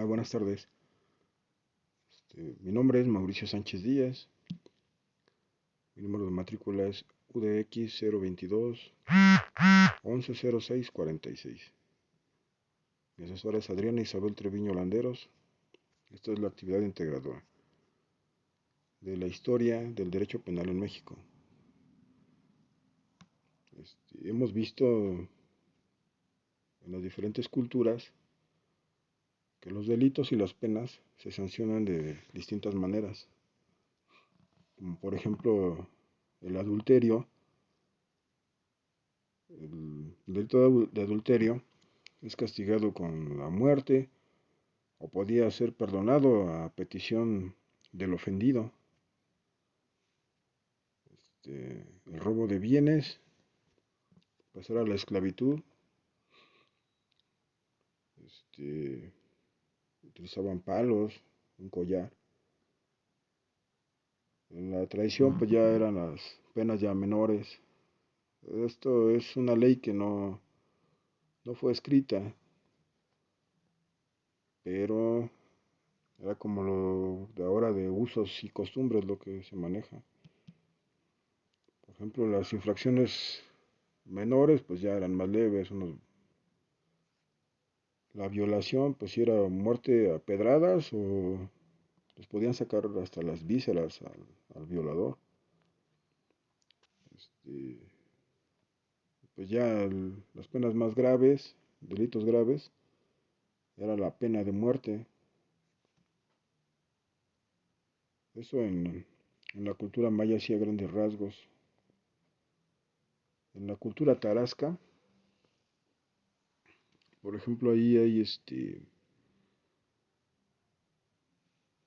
Hola, buenas tardes. Mi nombre es Mauricio Sánchez Díaz. Mi número de matrícula es UDX 022 1106 46. Mi asesora es Adriana Isabel Treviño Landeros. Esta es la actividad integradora de la historia del derecho penal en México. Hemos visto en las diferentes culturas que los delitos y las penas se sancionan de distintas maneras. Como por ejemplo el adulterio. El delito de adulterio es castigado con la muerte o podía ser perdonado a petición del ofendido. El robo de bienes, pasar a la esclavitud. Utilizaban palos, un collar. En la traición pues ya eran las penas ya menores. Esto es una ley que no fue escrita, pero era como lo de ahora de usos y costumbres lo que se maneja. Por ejemplo, las infracciones menores pues ya eran más leves. La violación pues si era muerte a pedradas o les podían sacar hasta las vísceras al violador. Este, pues ya las penas más graves, delitos graves, era la pena de muerte. Eso en la cultura maya sí a grandes rasgos. En la cultura tarasca, por ejemplo, ahí hay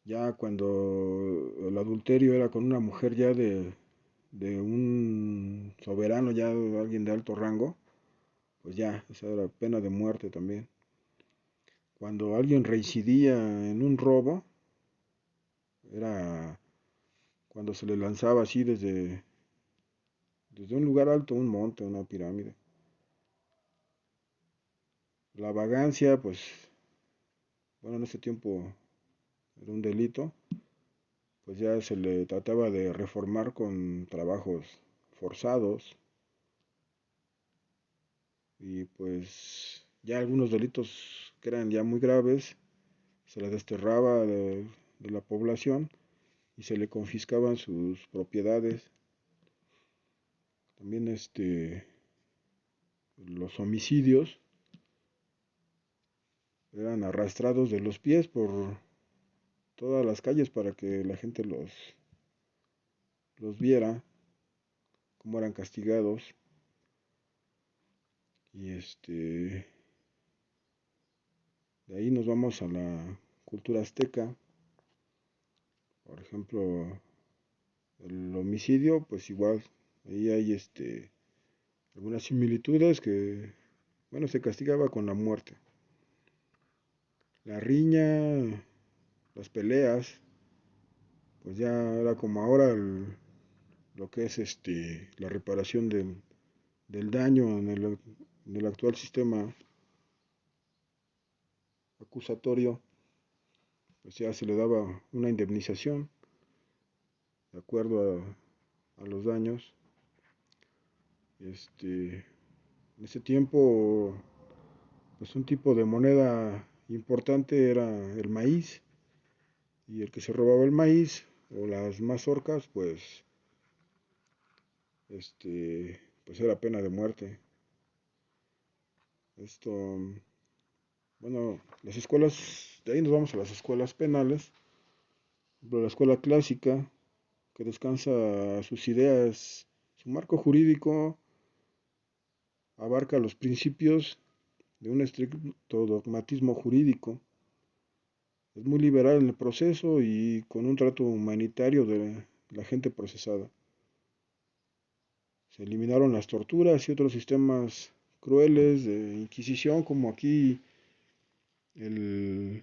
ya cuando el adulterio era con una mujer ya de un soberano, ya de alguien de alto rango, pues ya, esa era pena de muerte también. Cuando alguien reincidía en un robo, era cuando se le lanzaba así desde un lugar alto, un monte, una pirámide. La vagancia, pues, bueno, en ese tiempo era un delito, pues ya se le trataba de reformar con trabajos forzados y pues ya algunos delitos que eran ya muy graves se les desterraba de la población y se le confiscaban sus propiedades. También los homicidios eran arrastrados de los pies por todas las calles para que la gente los viera, cómo eran castigados. Y de ahí nos vamos a la cultura azteca. Por ejemplo, el homicidio, pues igual, ahí hay algunas similitudes que, bueno, se castigaba con la muerte. La riña, las peleas, pues ya era como ahora lo que es la reparación del daño en el actual sistema acusatorio, pues ya se le daba una indemnización de acuerdo a los daños. En ese tiempo, pues un tipo de moneda importante era el maíz, y el que se robaba el maíz o las mazorcas, pues era pena de muerte. Esto, bueno, las escuelas, de ahí nos vamos a las escuelas penales. Por ejemplo, la escuela clásica, que descansa sus ideas, su marco jurídico abarca los principios de un estricto dogmatismo jurídico. Es muy liberal en el proceso y con un trato humanitario de la gente procesada. Se eliminaron las torturas y otros sistemas crueles de inquisición, como aquí el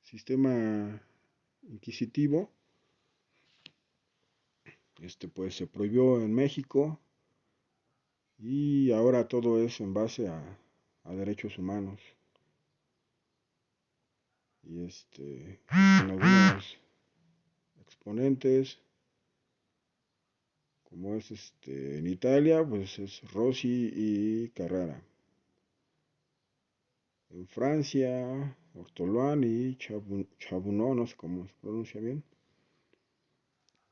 sistema inquisitivo, pues se prohibió en México y ahora todo es en base a derechos humanos. y pues, con algunos exponentes, como es en Italia, pues es Rossi y Carrara. En Francia, Ortolán y Chabunó, no sé cómo se pronuncia bien.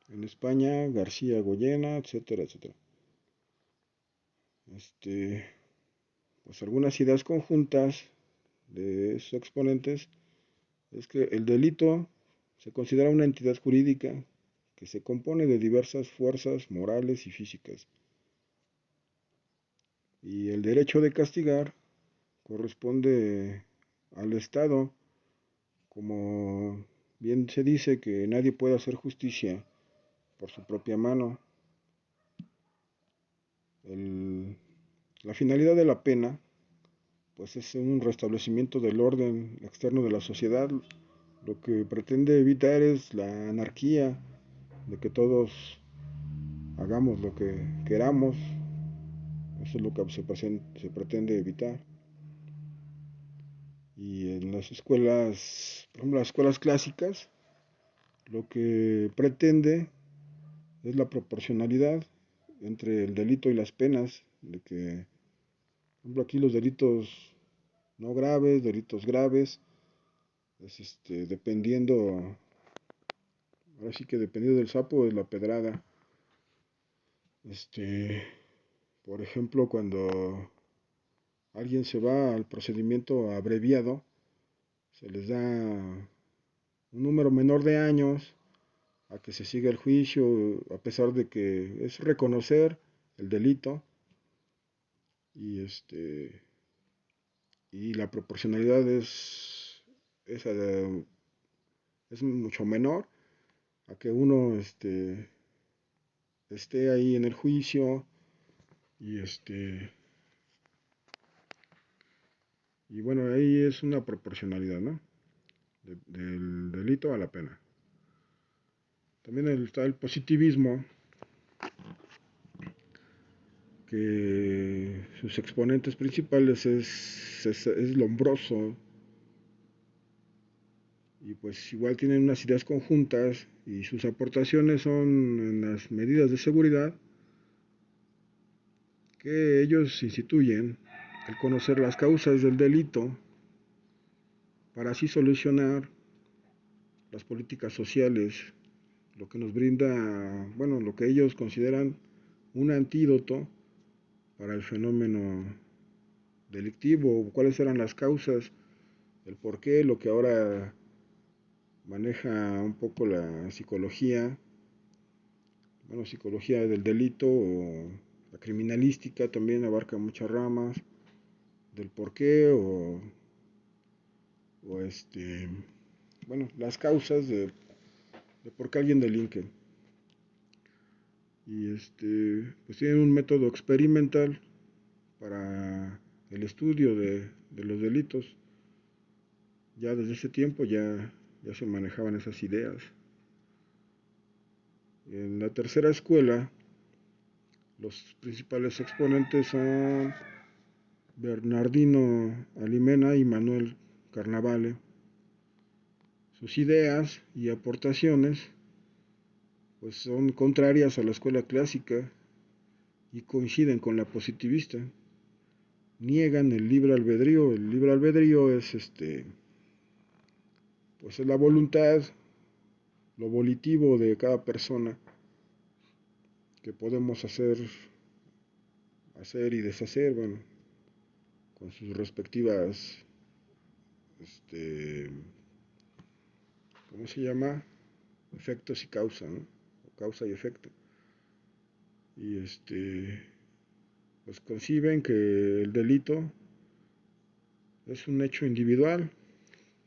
En España, García Goyena, etcétera, etcétera. Este, pues algunas ideas conjuntas de esos exponentes es que el delito se considera una entidad jurídica que se compone de diversas fuerzas morales y físicas. Y el derecho de castigar corresponde al Estado, como bien se dice que nadie puede hacer justicia por su propia mano. El- la finalidad de la pena pues es un restablecimiento del orden externo de la sociedad. Lo que pretende evitar es la anarquía, de que todos hagamos lo que queramos. Eso es lo que se pretende evitar. Y en las escuelas, por ejemplo, las escuelas clásicas, lo que pretende es la proporcionalidad entre el delito y las penas, de que, por ejemplo, aquí los delitos no graves, delitos graves, es dependiendo, ahora sí que dependiendo del sapo es la pedrada. Este, por ejemplo, cuando alguien se va al procedimiento abreviado, se les da un número menor de años a que se siga el juicio, a pesar de que es reconocer el delito y y la proporcionalidad es, es mucho menor a que uno esté ahí en el juicio y y bueno, ahí es una proporcionalidad, ¿no? Del delito a la pena. También está el positivismo, que sus exponentes principales es Lombroso, y pues igual tienen unas ideas conjuntas y sus aportaciones son en las medidas de seguridad que ellos instituyen, el conocer las causas del delito para así solucionar las políticas sociales, lo que nos brinda, bueno, lo que ellos consideran un antídoto para el fenómeno delictivo, cuáles eran las causas, el por qué, lo que ahora maneja un poco la psicología, bueno, psicología del delito o la criminalística también abarca muchas ramas del por qué o bueno, las causas de por qué alguien delinque. Y pues tienen un método experimental para el estudio de los delitos. Ya desde ese tiempo ya se manejaban esas ideas. En la tercera escuela, los principales exponentes son Bernardino Alimena y Manuel Carnavale. Sus ideas y aportaciones pues son contrarias a la escuela clásica y coinciden con la positivista. Niegan el libre albedrío. El libre albedrío es pues es la voluntad, lo volitivo de cada persona que podemos hacer y deshacer, bueno, con sus respectivas, este, ¿cómo se llama? Efectos y causa, ¿no? Causa y efecto. Y pues conciben que el delito es un hecho individual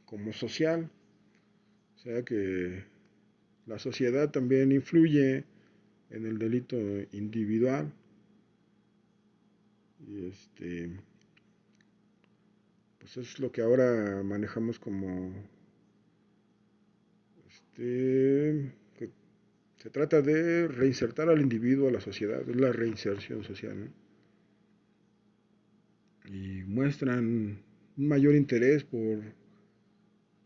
como social, o sea que la sociedad también influye en el delito individual y pues es lo que ahora manejamos como que se trata de reinsertar al individuo a la sociedad, es la reinserción social, ¿no? Y muestran un mayor interés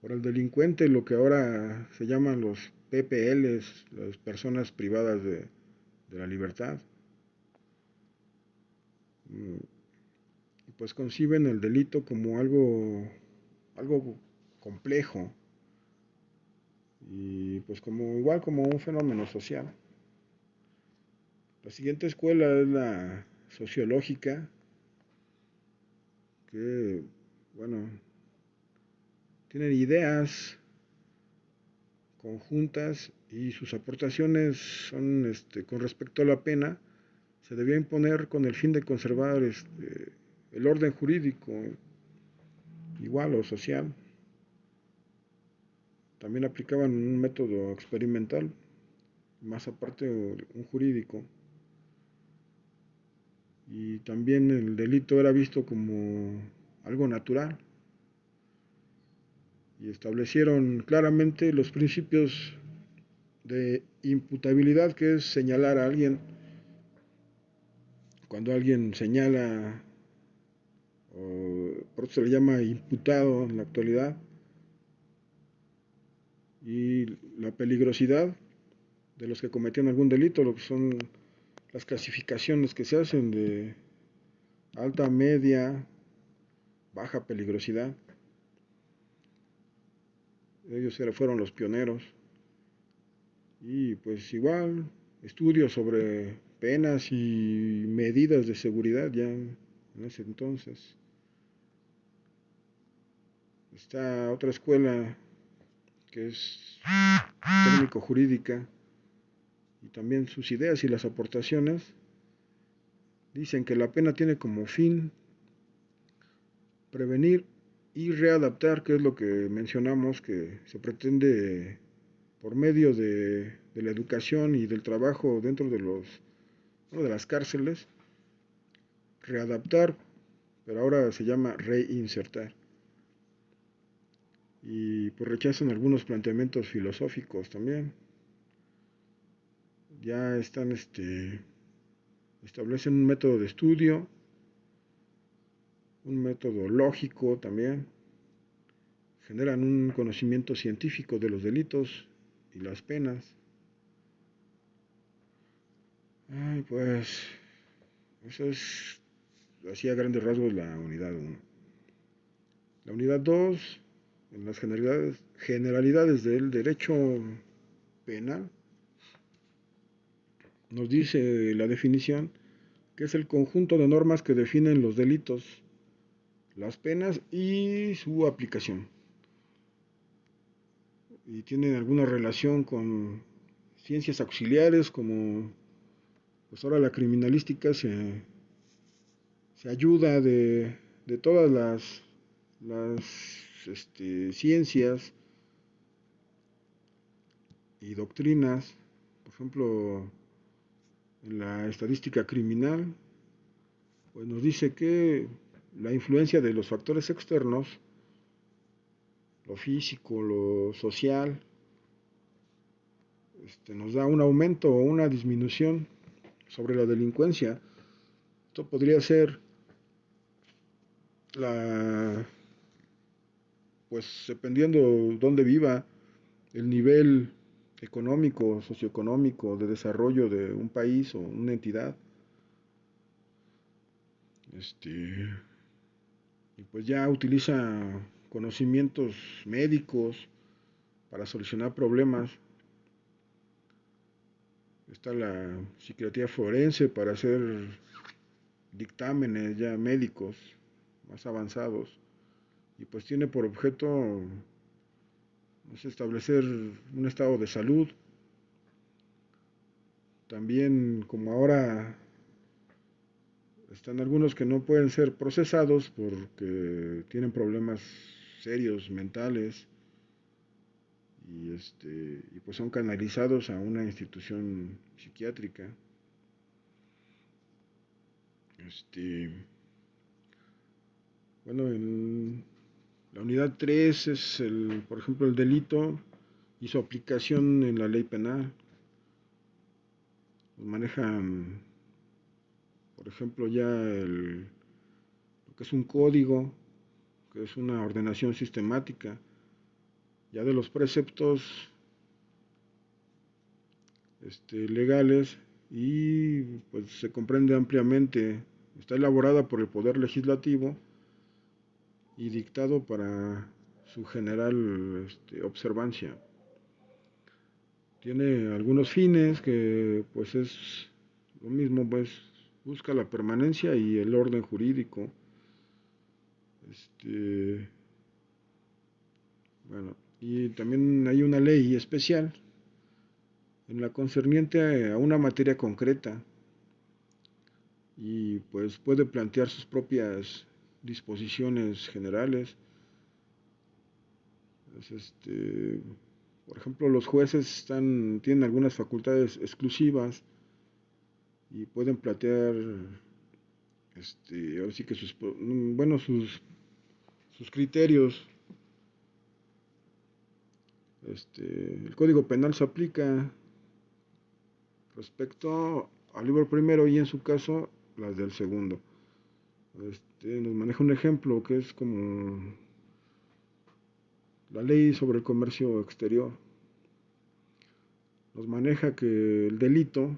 por el delincuente, lo que ahora se llaman los PPLs, las personas privadas de la libertad. Mm, Pues conciben el delito como algo complejo y pues como igual como un fenómeno social. La siguiente escuela es la sociológica, que bueno, tienen ideas conjuntas y sus aportaciones son con respecto a la pena se debía imponer con el fin de conservar el orden jurídico igual o social. También aplicaban un método experimental, más aparte un jurídico. Y también el delito era visto como algo natural. Y establecieron claramente los principios de imputabilidad, que es señalar a alguien. Cuando alguien señala, o por eso se le llama imputado en la actualidad, y la peligrosidad de los que cometían algún delito, lo que son las clasificaciones que se hacen de alta, media, baja peligrosidad. Ellos fueron los pioneros. Y pues igual, estudios sobre penas y medidas de seguridad ya en ese entonces. Está otra escuela que es técnico-jurídica, y también sus ideas y las aportaciones dicen que la pena tiene como fin prevenir y readaptar, que es lo que mencionamos, que se pretende por medio de la educación y del trabajo dentro de las cárceles, readaptar, pero ahora se llama reinsertar. Y pues rechazan algunos planteamientos filosóficos también. Ya establecen un método de estudio, un método lógico también, generan un conocimiento científico de los delitos y las penas. Ay, pues, eso es, así a grandes rasgos, la unidad 1. La unidad 2, en las generalidades del derecho penal, nos dice la definición que es el conjunto de normas que definen los delitos, las penas y su aplicación. Y tienen alguna relación con ciencias auxiliares, como pues ahora la criminalística se ayuda de todas las ciencias y doctrinas. Por ejemplo, en la estadística criminal, pues nos dice que la influencia de los factores externos, lo físico, lo social, nos da un aumento o una disminución sobre la delincuencia. Esto podría ser la, pues dependiendo dónde viva, el nivel económico, socioeconómico, de desarrollo de un país o una entidad. Y pues ya utiliza conocimientos médicos para solucionar problemas. Está la psiquiatría forense para hacer dictámenes ya médicos más avanzados. Y pues tiene por objeto, no sé, establecer un estado de salud. También, como ahora están algunos que no pueden ser procesados porque tienen problemas serios mentales, y pues son canalizados a una institución psiquiátrica. Este, bueno, en la unidad 3 es por ejemplo, el delito y su aplicación en la ley penal. Manejan, por ejemplo, ya lo que es un código, que es una ordenación sistemática ya de los preceptos legales, y pues se comprende ampliamente. Está elaborada por el Poder Legislativo y dictado para su general observancia. Tiene algunos fines que pues es lo mismo, pues busca la permanencia y el orden jurídico. Este, bueno, y también hay una ley especial en la concerniente a una materia concreta, y pues puede plantear sus propias disposiciones generales. Es, por ejemplo, los jueces tienen algunas facultades exclusivas y pueden plantear, ahora sí que bueno, sus criterios. El Código Penal se aplica respecto al libro primero y en su caso las del segundo. Nos maneja un ejemplo que es como la ley sobre el comercio exterior. Nos maneja que el delito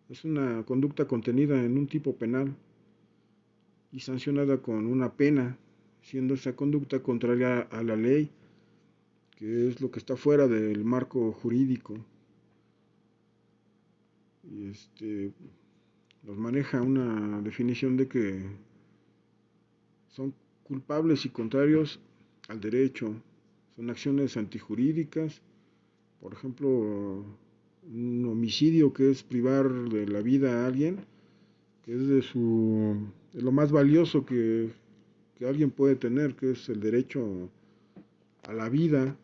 es una conducta contenida en un tipo penal y sancionada con una pena, siendo esa conducta contraria a la ley, que es lo que está fuera del marco jurídico. Y nos maneja una definición de que son culpables y contrarios al derecho. Son acciones antijurídicas, por ejemplo, un homicidio, que es privar de la vida a alguien, que es de lo más valioso que alguien puede tener, que es el derecho a la vida,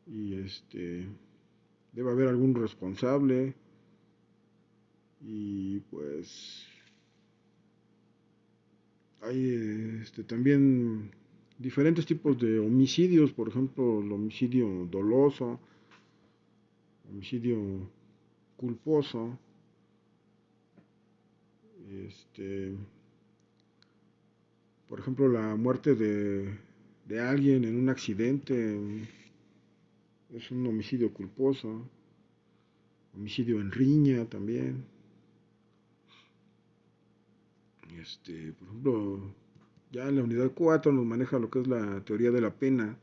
y debe haber algún responsable, y pues hay también diferentes tipos de homicidios, por ejemplo, el homicidio doloso, homicidio culposo, este, por ejemplo, la muerte de alguien en un accidente es un homicidio culposo, homicidio en riña también. Por ejemplo, ya en la unidad 4 nos maneja lo que es la teoría de la pena,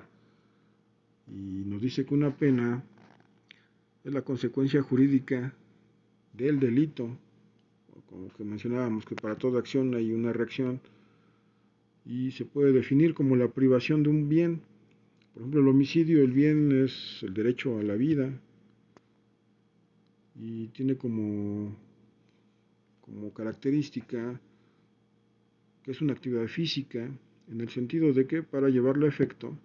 y nos dice que una pena es la consecuencia jurídica del delito, como que mencionábamos que para toda acción hay una reacción, y se puede definir como la privación de un bien. Por ejemplo, el homicidio, el bien es el derecho a la vida, y tiene como característica que es una actividad física, en el sentido de que para llevarlo a efecto,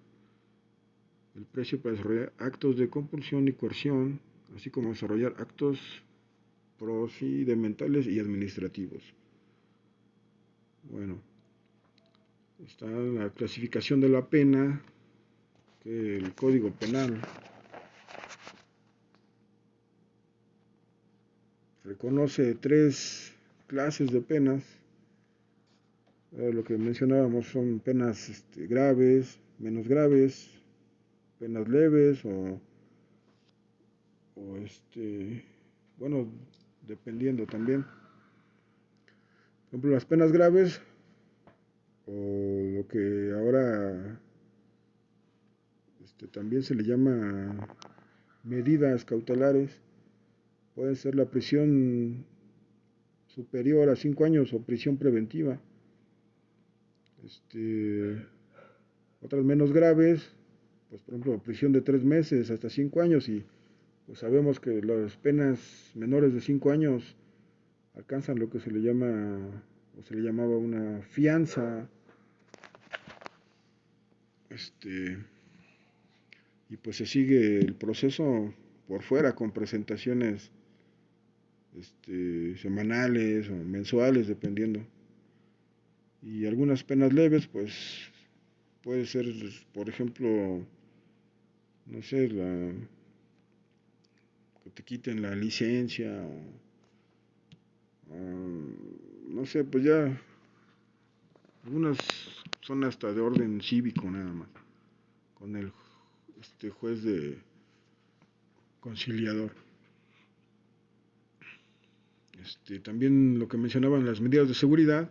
el precio para desarrollar actos de compulsión y coerción, así como desarrollar actos procedimentales y administrativos. Bueno, está la clasificación de la pena, que el Código Penal reconoce 3 clases de penas. Lo que mencionábamos son penas graves, menos graves, penas leves, o bueno, dependiendo también. Por ejemplo, las penas graves, o lo que ahora también se le llama medidas cautelares, puede ser la prisión superior a 5 años o prisión preventiva. Otras menos graves, pues por ejemplo, prisión de 3 meses hasta 5 años, y pues sabemos que las penas menores de 5 años alcanzan lo que se le llama, o se le llamaba, una fianza. Y pues se sigue el proceso por fuera con presentaciones semanales o mensuales, dependiendo. Y algunas penas leves, pues puede ser, por ejemplo, no sé, que te quiten la licencia, no sé, pues ya algunas son hasta de orden cívico nada más. con el juez de conciliador. También lo que mencionaban las medidas de seguridad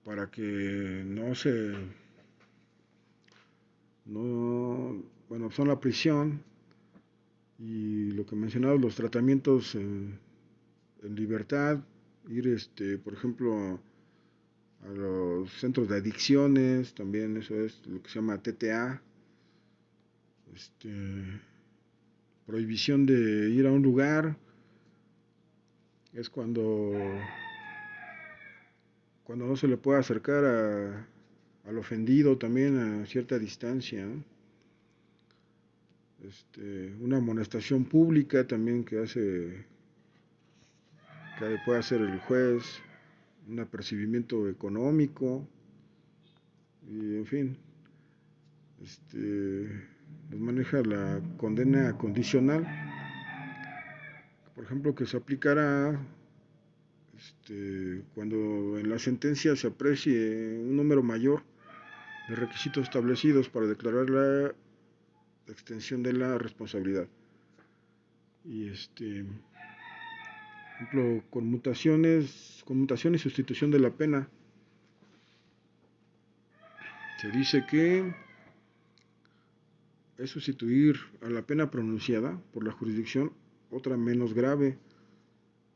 para que bueno, son la prisión y lo que mencionaba, los tratamientos en libertad, ir, por ejemplo, a los centros de adicciones, también eso es lo que se llama TTA, este, prohibición de ir a un lugar, es cuando no se le puede acercar al ofendido también a cierta distancia, ¿no? Una amonestación pública también que puede hacer el juez, un apercibimiento económico, y en fin, nos maneja la condena condicional, por ejemplo, que se aplicará cuando en la sentencia se aprecie un número mayor de requisitos establecidos para declarar la extensión de la responsabilidad. Y por ejemplo, conmutación y sustitución de la pena. Se dice que es sustituir a la pena pronunciada por la jurisdicción otra menos grave.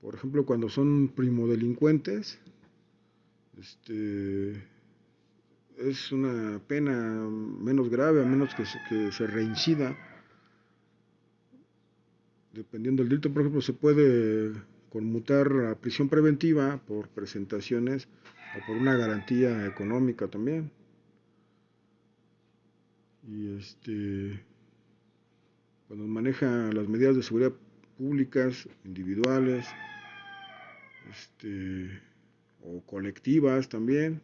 Por ejemplo, cuando son primodelincuentes, es una pena menos grave, a menos que se reincida. Dependiendo del delito, por ejemplo, se puede conmutar a prisión preventiva por presentaciones o por una garantía económica también. Y cuando maneja las medidas de seguridad públicas, individuales, o colectivas también.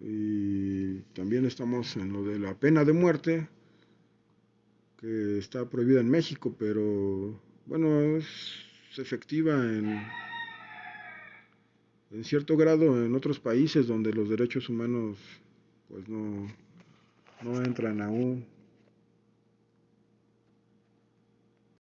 Y también estamos en lo de la pena de muerte, que está prohibida en México, pero bueno, es efectiva en cierto grado en otros países donde los derechos humanos pues no entran aún.